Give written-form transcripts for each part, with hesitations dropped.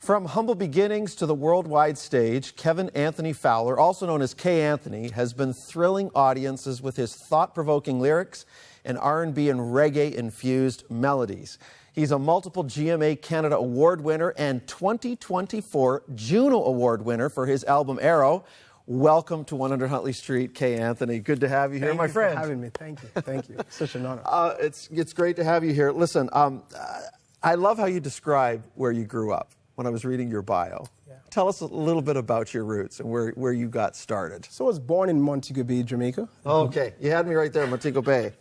From humble beginnings to the worldwide stage, Kevin Anthony Fowler, also known as K. Anthony, has been thrilling audiences with his thought-provoking lyrics and R&B and reggae-infused melodies. He's a multiple GMA Canada Award winner and 2024 Juno Award winner for his album Arrow. Welcome to 100 Huntley Street, K. Anthony. Good to have you here, my friend. Thank you for having me. Thank you. Thank you. Such an honor. It's great to have you here. Listen, I love how you describe where you grew up when I was reading your bio. Yeah. Tell us a little bit about your roots and where you got started. So I was born in Montego Bay, Jamaica. Okay, you had me right there, Montego Bay.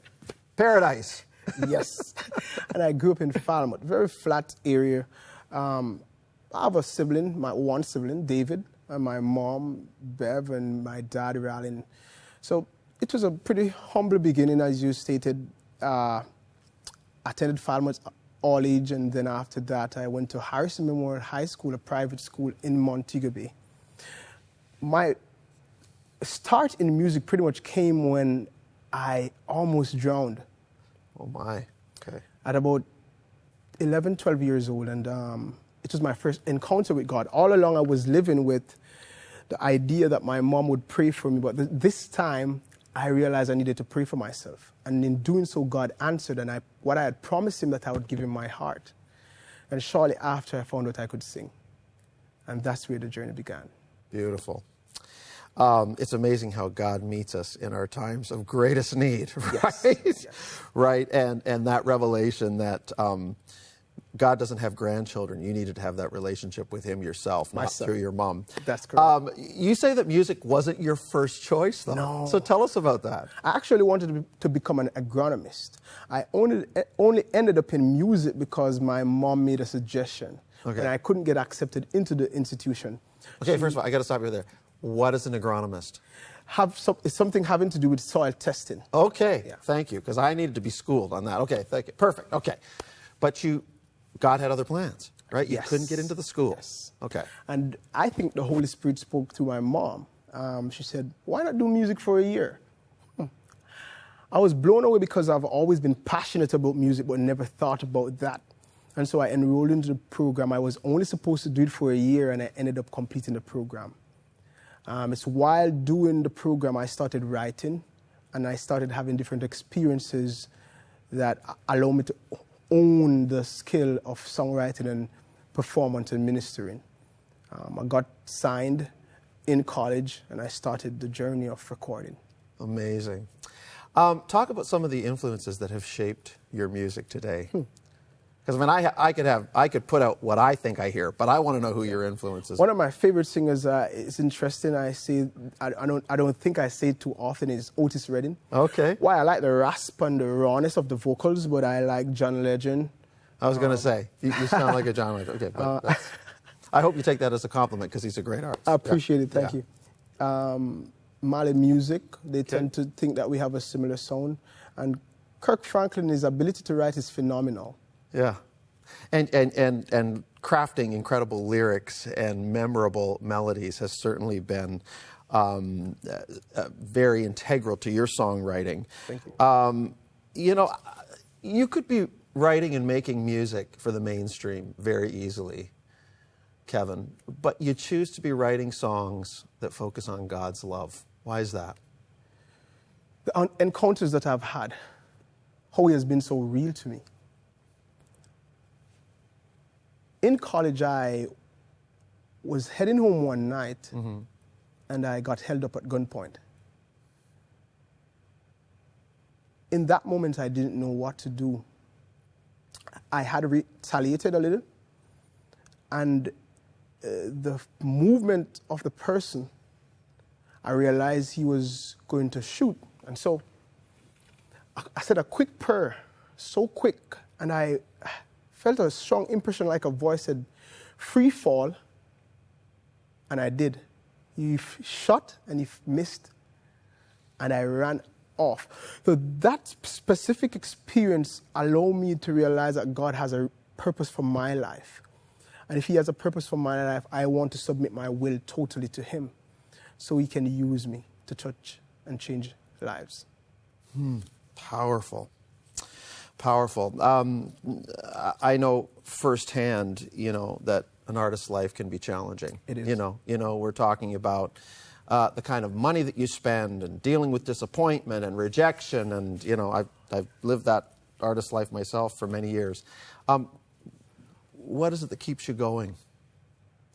Paradise. Yes. And I grew up in Falmouth, very flat area. I have a sibling, one sibling, David, and my mom, Bev, and my dad, Ralin. So it was a pretty humble beginning, as you stated. Attended Falmouth all age, and then after that, I went to Harrison Memorial High School, a private school in Montego Bay. My start in music pretty much came when I almost drowned. Oh my, okay. At about 11, 12 years old, and it was my first encounter with God. All along I was living with the idea that my mom would pray for me, but this time I realized I needed to pray for myself. And in doing so, God answered, and what I had promised him that I would give him my heart. And shortly after, I found out I could sing. And that's where the journey began. Beautiful. It's amazing how God meets us in our times of greatest need, right? Yes. Yes. Right, and that revelation that God doesn't have grandchildren. You needed to have that relationship with him yourself, not through your mom. That's correct. You say that music wasn't your first choice, though. No. So tell us about that. I actually wanted to become an agronomist. I only ended up in music because my mom made a suggestion. Okay. And I couldn't get accepted into the institution. Okay, first of all, I got to stop you there. What is an agronomist? It's something having to do with soil testing. Okay, yeah. Thank you, because I needed to be schooled on that. Okay, thank you. Perfect, okay. But God had other plans, right? You couldn't get into the school. Yes. Okay. And I think the Holy Spirit spoke through my mom. She said, why not do music for a year? I was blown away because I've always been passionate about music, but never thought about that. And so I enrolled into the program. I was only supposed to do it for a year, and I ended up completing the program. It's while doing the program, I started writing, and I started having different experiences that allow me to own the skill of songwriting and performance and ministering. I got signed in college, and I started the journey of recording. Amazing. Talk about some of the influences that have shaped your music today. Because I could put out what I think I hear, but I want to know who your influences are. One of my favorite singers, it's interesting. I don't think I say it too often, is Otis Redding. Okay. Why I like the rasp and the rawness of the vocals, but I like John Legend. I was going to say you sound like a John Legend. Okay, but I hope you take that as a compliment because he's a great artist. I appreciate it. Thank you. Mali Music, they tend to think that we have a similar sound, and Kirk Franklin, his ability to write is phenomenal. Yeah. And crafting incredible lyrics and memorable melodies has certainly been very integral to your songwriting. Thank you. You know, you could be writing and making music for the mainstream very easily, Kevin, but you choose to be writing songs that focus on God's love. Why is that? The encounters that I've had, how he has been so real to me. In college, I was heading home one night, and I got held up at gunpoint. In that moment, I didn't know what to do. I had retaliated a little, and the movement of the person, I realized he was going to shoot. And so I said a quick prayer, so quick, and I felt a strong impression, like a voice said, free fall, and I did. He shot and he missed, and I ran off. So that specific experience allowed me to realize that God has a purpose for my life. And if he has a purpose for my life, I want to submit my will totally to him so he can use me to touch and change lives. Powerful. I know firsthand, that an artist's life can be challenging. It is. You know, we're talking about the kind of money that you spend and dealing with disappointment and rejection. And, you know, I've lived that artist life myself for many years. What is it that keeps you going?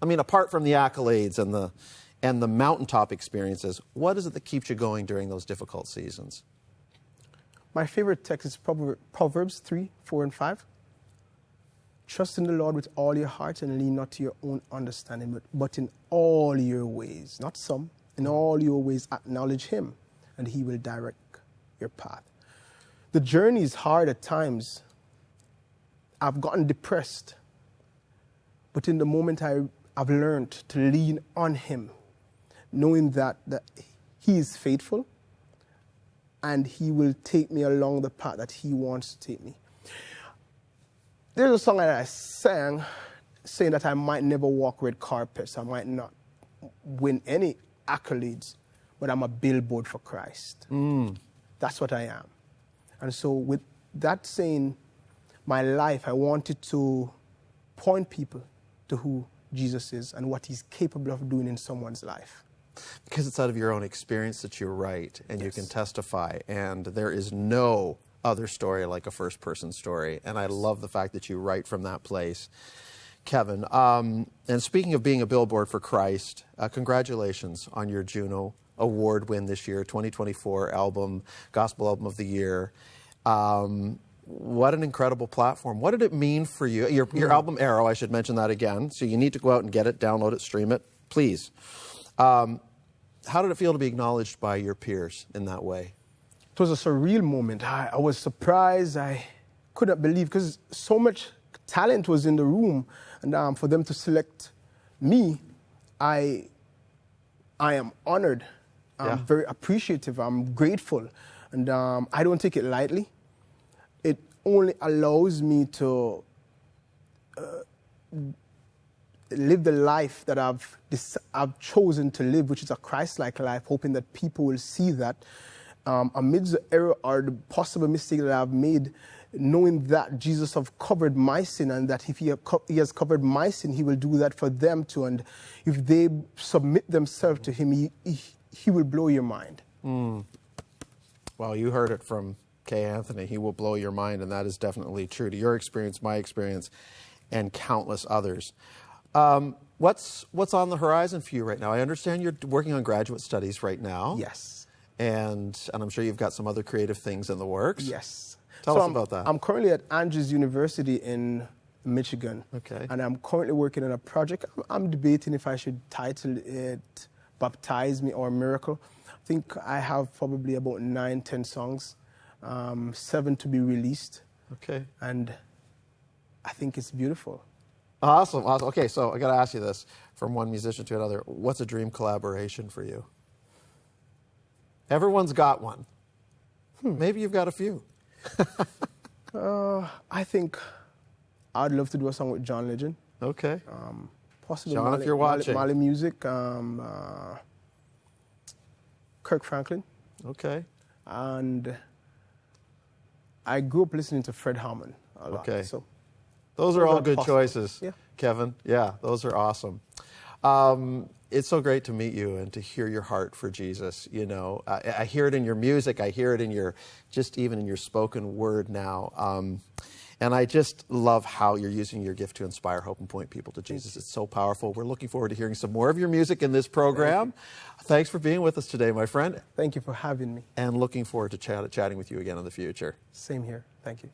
I mean, apart from the accolades and the mountaintop experiences, what is it that keeps you going during those difficult seasons? My favorite text is Proverbs 3, 4, and 5. Trust in the Lord with all your heart and lean not to your own understanding, but in all your ways, not some, in all your ways acknowledge him, and he will direct your path. The journey is hard at times. I've gotten depressed, but in the moment I've learned to lean on him, knowing that he is faithful and he will take me along the path that he wants to take me. There's a song that I sang saying that I might never walk red carpets, I might not win any accolades, but I'm a billboard for Christ. That's what I am. And so with that saying, my life, I wanted to point people to who Jesus is and what he's capable of doing in someone's life. Because it's out of your own experience that you write and you can testify, and there is no other story like a first-person story. And I love the fact that you write from that place, Kevin. And speaking of being a billboard for Christ, congratulations on your Juno Award win this year, 2024 album, Gospel Album of the Year. What an incredible platform. What did it mean for you? Your album, Arrow, I should mention that again. So you need to go out and get it, download it, stream it, please. How did it feel to be acknowledged by your peers in that way? It was a surreal moment. I was surprised. I couldn't believe, because so much talent was in the room. And for them to select me, I am honored. I'm very appreciative. I'm grateful. And I don't take it lightly. It only allows me to live the life that I've chosen to live, which is a Christ-like life, hoping that people will see that. Amidst the error or the possible mistake that I've made, knowing that Jesus has covered my sin, and that if he has covered my sin, he will do that for them too. And if they submit themselves to him, he will blow your mind. Well, you heard it from Kay Anthony. He will blow your mind, and that is definitely true to your experience, my experience, and countless others. What's on the horizon for you right now? I understand you're working on graduate studies right now. Yes. And I'm sure you've got some other creative things in the works. Yes. Tell us about that. I'm currently at Andrews University in Michigan. Okay. And I'm currently working on a project. I'm debating if I should title it Baptize Me or Miracle. I think I have probably about 9-10 songs, 7 to be released. Okay. And I think it's beautiful. Awesome. Okay, so I got to ask you this, from one musician to another. What's a dream collaboration for you? Everyone's got one. Maybe you've got a few. I think I'd love to do a song with John Legend. Okay. Possibly John, if you're watching. Mali Music, Kirk Franklin. Okay. And I grew up listening to Fred Hammond a lot. Okay. So those are all good choices, yeah. Kevin. Yeah, those are awesome. It's so great to meet you and to hear your heart for Jesus. You know, I hear it in your music. I hear it in even in your spoken word now. And I just love how you're using your gift to inspire hope and point people to Jesus. It's so powerful. We're looking forward to hearing some more of your music in this program. Thanks for being with us today, my friend. Thank you for having me. And looking forward to chatting with you again in the future. Same here. Thank you.